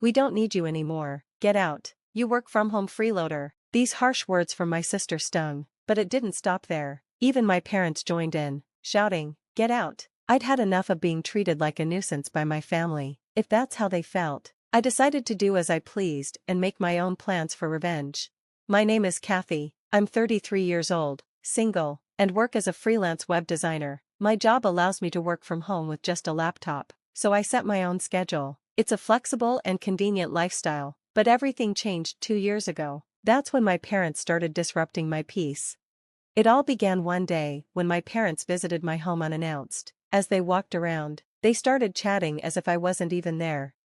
We don't need you anymore, get out, you work from home freeloader. These harsh words from my sister stung, but it didn't stop there. Even my parents joined in, shouting, get out. I'd had enough of being treated like a nuisance by my family. If that's how they felt, I decided to do as I pleased and make my own plans for revenge. My name is Kathy, I'm 33 years old, single, and work as a freelance web designer. My job allows me to work from home with just a laptop, so I set my own schedule. It's a flexible and convenient lifestyle, but everything changed 2 years ago. That's when my parents started disrupting my peace. It all began one day when my parents visited my home unannounced. As they walked around, they started chatting as if I wasn't even there.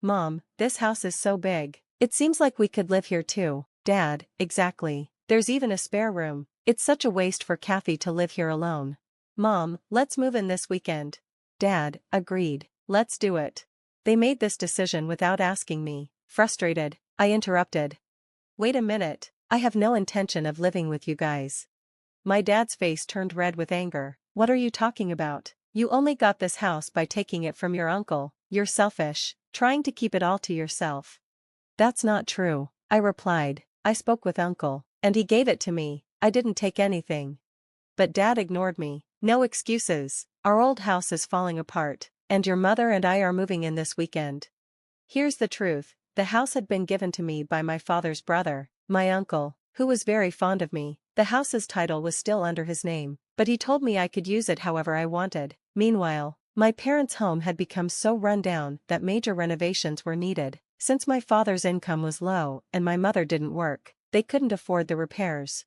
Mom, this house is so big. It seems like we could live here too. Dad, exactly. There's even a spare room. It's such a waste for Kathy to live here alone. Mom, let's move in this weekend. Dad, agreed. Let's do it. They made this decision without asking me. Frustrated, I interrupted. Wait a minute, I have no intention of living with you guys. My dad's face turned red with anger. What are you talking about? You only got this house by taking it from your uncle. You're selfish, trying to keep it all to yourself. That's not true, I replied. I spoke with uncle, and he gave it to me. I didn't take anything. But Dad ignored me. No excuses. Our old house is falling apart, and your mother and I are moving in this weekend. Here's the truth. The house had been given to me by my father's brother, my uncle, who was very fond of me. The house's title was still under his name, but he told me I could use it however I wanted. Meanwhile, my parents' home had become so run down that major renovations were needed. Since my father's income was low and my mother didn't work, they couldn't afford the repairs.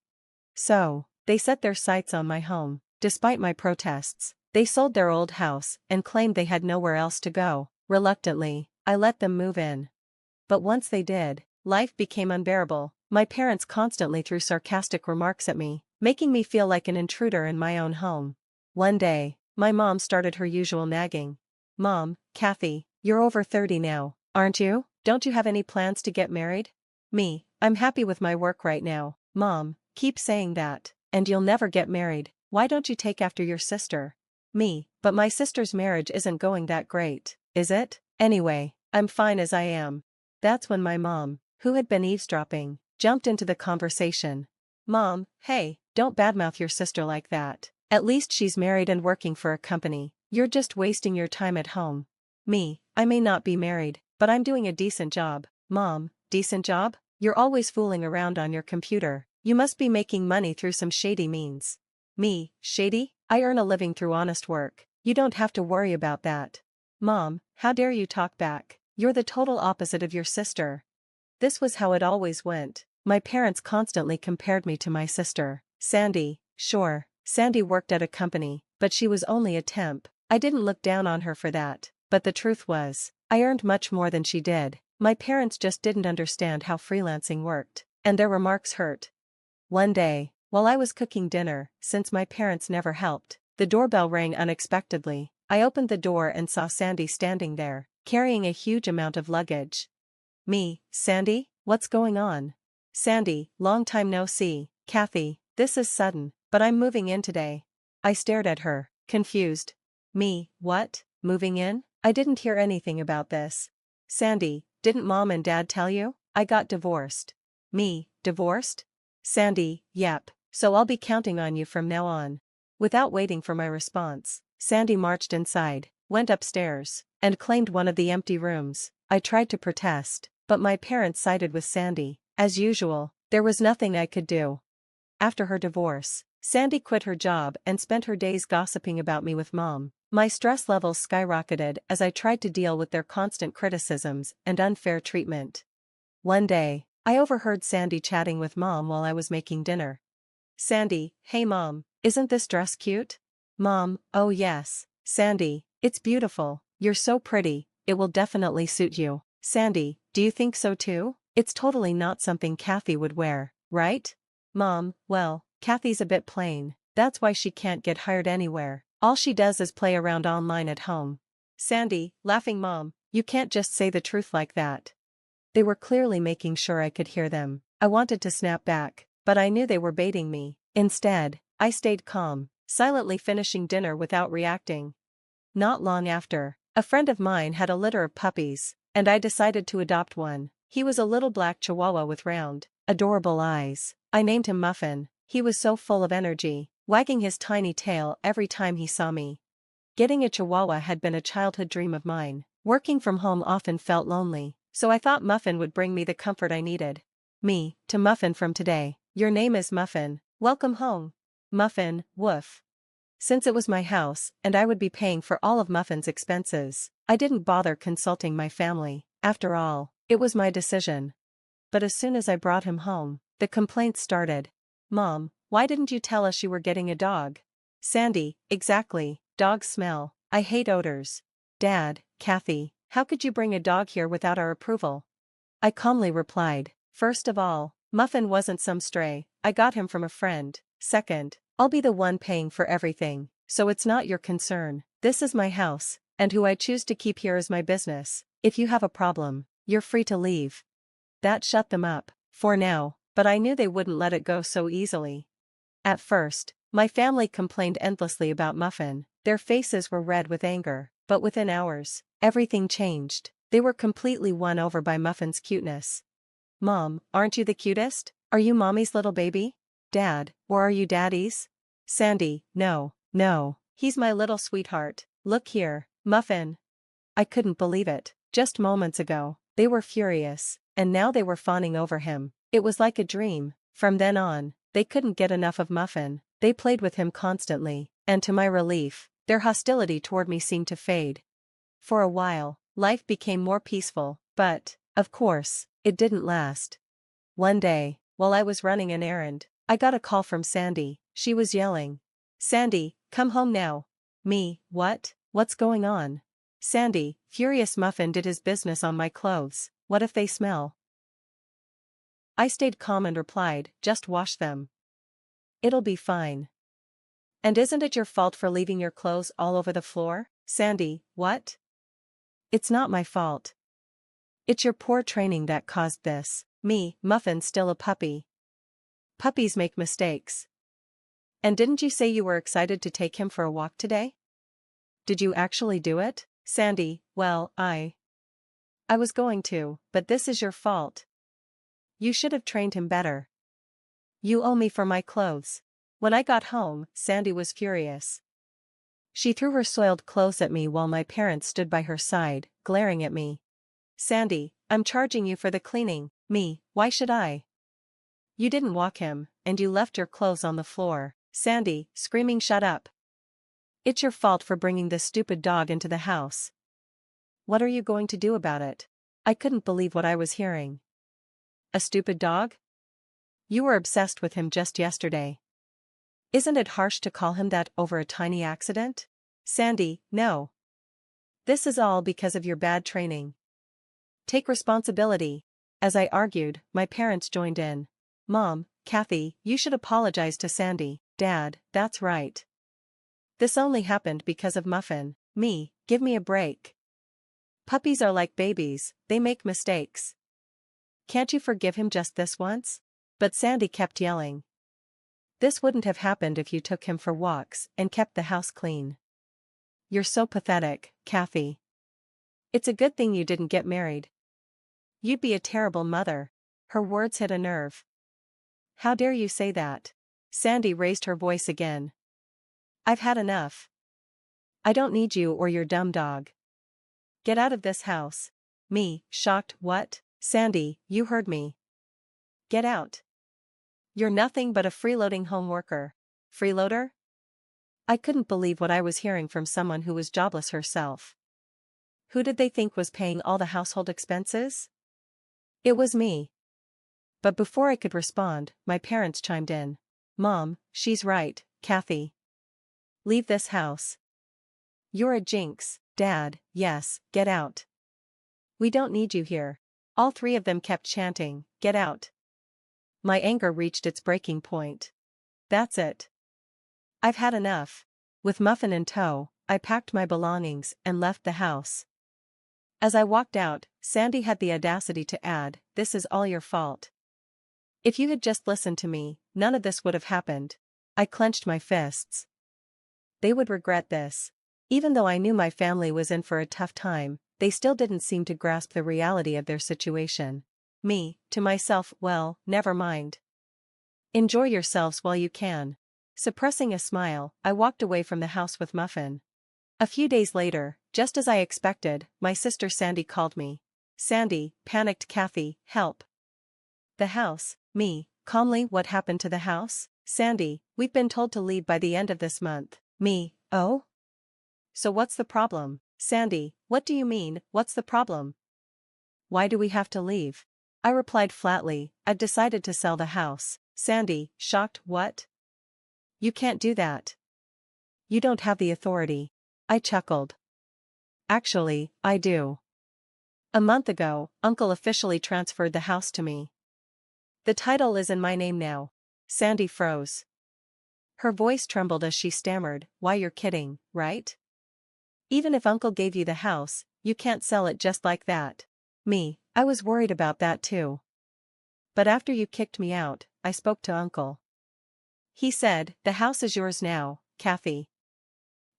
So, they set their sights on my home. Despite my protests, they sold their old house and claimed they had nowhere else to go. Reluctantly, I let them move in. But once they did, life became unbearable. My parents constantly threw sarcastic remarks at me, making me feel like an intruder in my own home. One day, my mom started her usual nagging. Mom, Kathy, you're over 30 now, aren't you? Don't you have any plans to get married? Me, I'm happy with my work right now. Mom, keep saying that, and you'll never get married. Why don't you take after your sister? Me, but my sister's marriage isn't going that great, is it? Anyway, I'm fine as I am. That's when my mom, who had been eavesdropping, jumped into the conversation. Mom, hey, don't badmouth your sister like that. At least she's married and working for a company. You're just wasting your time at home. Me, I may not be married, but I'm doing a decent job. Mom, decent job? You're always fooling around on your computer. You must be making money through some shady means. Me, shady? I earn a living through honest work. You don't have to worry about that. Mom, how dare you talk back? You're the total opposite of your sister. This was how it always went. My parents constantly compared me to my sister, Sandy. Sure, Sandy worked at a company, but she was only a temp. I didn't look down on her for that, but the truth was, I earned much more than she did. My parents just didn't understand how freelancing worked, and their remarks hurt. One day, while I was cooking dinner, since my parents never helped, the doorbell rang unexpectedly. I opened the door and saw Sandy standing there, carrying a huge amount of luggage. Me, Sandy? What's going on? Sandy, long time no see. Kathy, this is sudden, but I'm moving in today. I stared at her, confused. Me, what? Moving in? I didn't hear anything about this. Sandy, didn't Mom and Dad tell you? I got divorced. Me, divorced? Sandy, yep, so I'll be counting on you from now on. Without waiting for my response, Sandy marched inside, went upstairs, and claimed one of the empty rooms. I tried to protest, but my parents sided with Sandy. As usual, there was nothing I could do. After her divorce, Sandy quit her job and spent her days gossiping about me with Mom. My stress levels skyrocketed as I tried to deal with their constant criticisms and unfair treatment. One day, I overheard Sandy chatting with Mom while I was making dinner. Sandy, hey Mom, isn't this dress cute? Mom, oh yes. Sandy, it's beautiful, you're so pretty, it will definitely suit you. Sandy, do you think so too? It's totally not something Kathy would wear, right? Mom, well, Kathy's a bit plain, that's why she can't get hired anywhere. All she does is play around online at home. Sandy, laughing Mom, you can't just say the truth like that. They were clearly making sure I could hear them. I wanted to snap back, but I knew they were baiting me. Instead, I stayed calm, silently finishing dinner without reacting. Not long after, a friend of mine had a litter of puppies, and I decided to adopt one. He was a little black chihuahua with round, adorable eyes. I named him Muffin. He was so full of energy, wagging his tiny tail every time he saw me. Getting a chihuahua had been a childhood dream of mine. Working from home often felt lonely, so I thought Muffin would bring me the comfort I needed. Me, to Muffin from today. Your name is Muffin. Welcome home. Muffin, woof. Since it was my house, and I would be paying for all of Muffin's expenses, I didn't bother consulting my family. After all, it was my decision. But as soon as I brought him home, the complaints started. Mom, why didn't you tell us you were getting a dog? Sandy, exactly, dogs smell. I hate odors. Dad, Kathy, how could you bring a dog here without our approval? I calmly replied, first of all, Muffin wasn't some stray, I got him from a friend. Second, I'll be the one paying for everything, so it's not your concern. This is my house, and who I choose to keep here is my business. If you have a problem, you're free to leave. That shut them up, for now, but I knew they wouldn't let it go so easily. At first, my family complained endlessly about Muffin. Their faces were red with anger, but within hours, everything changed. They were completely won over by Muffin's cuteness. Mom, aren't you the cutest? Are you Mommy's little baby? Dad, or are you Daddy's? Sandy, no, he's my little sweetheart. Look here, Muffin. I couldn't believe it. Just moments ago, they were furious, and now they were fawning over him. It was like a dream. From then on, they couldn't get enough of Muffin. They played with him constantly, and to my relief, their hostility toward me seemed to fade. For a while, life became more peaceful, but, of course, it didn't last. One day, while I was running an errand, I got a call from Sandy. She was yelling. Sandy, come home now. Me, what? What's going on? Sandy, furious Muffin did his business on my clothes. What if they smell? I stayed calm and replied, just wash them. It'll be fine. And isn't it your fault for leaving your clothes all over the floor? Sandy, what? It's not my fault. It's your poor training that caused this. Me, Muffin still a puppy. Puppies make mistakes. And didn't you say you were excited to take him for a walk today? Did you actually do it? Sandy, well, I was going to, but this is your fault. You should have trained him better. You owe me for my clothes. When I got home, Sandy was furious. She threw her soiled clothes at me while my parents stood by her side, glaring at me. Sandy, I'm charging you for the cleaning. Me, why should I? You didn't walk him, and you left your clothes on the floor. Sandy, screaming, shut up. It's your fault for bringing this stupid dog into the house. What are you going to do about it? I couldn't believe what I was hearing. A stupid dog? You were obsessed with him just yesterday. Isn't it harsh to call him that over a tiny accident? Sandy, no. This is all because of your bad training. Take responsibility. As I argued, my parents joined in. Mom, Kathy, you should apologize to Sandy. Dad, that's right. This only happened because of Muffin. Me, give me a break. Puppies are like babies, they make mistakes. Can't you forgive him just this once? But Sandy kept yelling. This wouldn't have happened if you took him for walks and kept the house clean. You're so pathetic, Kathy. It's a good thing you didn't get married. You'd be a terrible mother. Her words hit a nerve. How dare you say that? Sandy raised her voice again. I've had enough. I don't need you or your dumb dog. Get out of this house. Me, shocked, what? Sandy, you heard me. Get out. You're nothing but a freeloading home worker. Freeloader? I couldn't believe what I was hearing from someone who was jobless herself. Who did they think was paying all the household expenses? It was me. But before I could respond, my parents chimed in. Mom, she's right, Kathy. Leave this house. You're a jinx. Dad, yes, get out. We don't need you here. All three of them kept chanting, get out. My anger reached its breaking point. That's it. I've had enough. With Muffin in tow, I packed my belongings and left the house. As I walked out, Sandy had the audacity to add, this is all your fault. If you had just listened to me, none of this would have happened. I clenched my fists. They would regret this. Even though I knew my family was in for a tough time, they still didn't seem to grasp the reality of their situation. Me, to myself, well, never mind. Enjoy yourselves while you can. Suppressing a smile, I walked away from the house with Muffin. A few days later, just as I expected, my sister Sandy called me. Sandy, panicked Kathy, help. The house, me, calmly, what happened to the house? Sandy, we've been told to leave by the end of this month. Me, oh? So what's the problem? Sandy, what do you mean, what's the problem? Why do we have to leave? I replied flatly, I'd decided to sell the house. Sandy, shocked, what? You can't do that. You don't have the authority. I chuckled. Actually, I do. A month ago, Uncle officially transferred the house to me. The title is in my name now. Sandy froze. Her voice trembled as she stammered, why, you're kidding, right? Even if Uncle gave you the house, you can't sell it just like that. Me, I was worried about that too. But after you kicked me out, I spoke to Uncle. He said, the house is yours now, Kathy.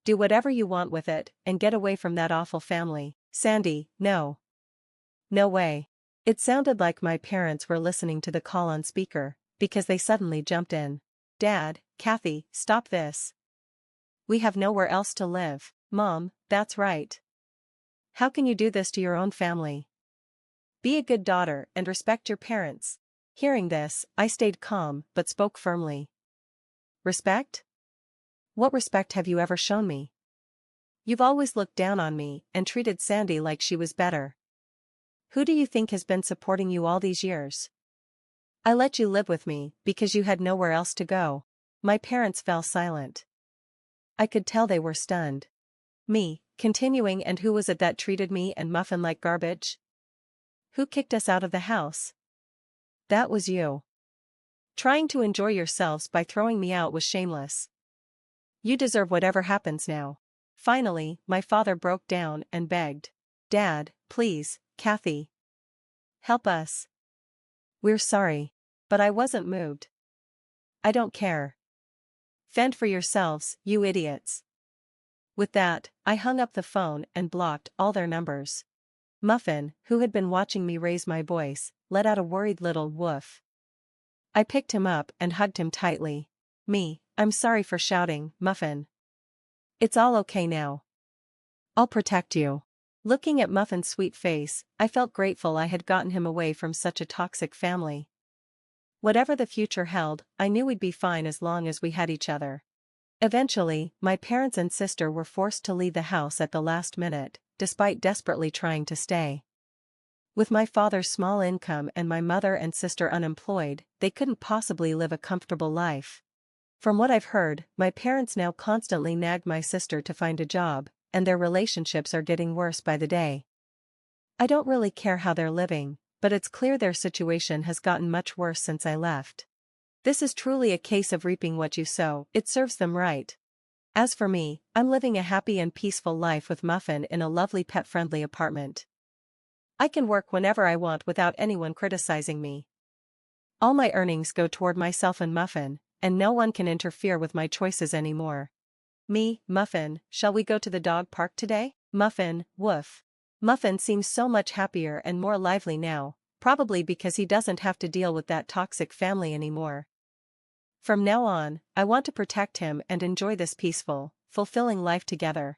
Do whatever you want with it, and get away from that awful family. Sandy, no. No way. It sounded like my parents were listening to the call on speaker, because they suddenly jumped in. Dad, Kathy, stop this. We have nowhere else to live. Mom, that's right. How can you do this to your own family? Be a good daughter and respect your parents. Hearing this, I stayed calm but spoke firmly. Respect? What respect have you ever shown me? You've always looked down on me and treated Sandy like she was better. Who do you think has been supporting you all these years? I let you live with me because you had nowhere else to go. My parents fell silent. I could tell they were stunned. Me, continuing, and who was it that treated me and Muffin like garbage? Who kicked us out of the house? That was you. Trying to enjoy yourselves by throwing me out was shameless. You deserve whatever happens now. Finally, my father broke down and begged. Dad, please, Kathy. Help us. We're sorry. But I wasn't moved. I don't care. Fend for yourselves, you idiots. With that, I hung up the phone and blocked all their numbers. Muffin, who had been watching me raise my voice, let out a worried little woof. I picked him up and hugged him tightly. Me, I'm sorry for shouting, Muffin. It's all okay now. I'll protect you. Looking at Muffin's sweet face, I felt grateful I had gotten him away from such a toxic family. Whatever the future held, I knew we'd be fine as long as we had each other. Eventually, my parents and sister were forced to leave the house at the last minute, despite desperately trying to stay. With my father's small income and my mother and sister unemployed, they couldn't possibly live a comfortable life. From what I've heard, my parents now constantly nag my sister to find a job, and their relationships are getting worse by the day. I don't really care how they're living, but it's clear their situation has gotten much worse since I left. This is truly a case of reaping what you sow, it serves them right. As for me, I'm living a happy and peaceful life with Muffin in a lovely pet-friendly apartment. I can work whenever I want without anyone criticizing me. All my earnings go toward myself and Muffin, and no one can interfere with my choices anymore. Me, Muffin, shall we go to the dog park today? Muffin, woof. Muffin seems so much happier and more lively now, probably because he doesn't have to deal with that toxic family anymore. From now on, I want to protect him and enjoy this peaceful, fulfilling life together.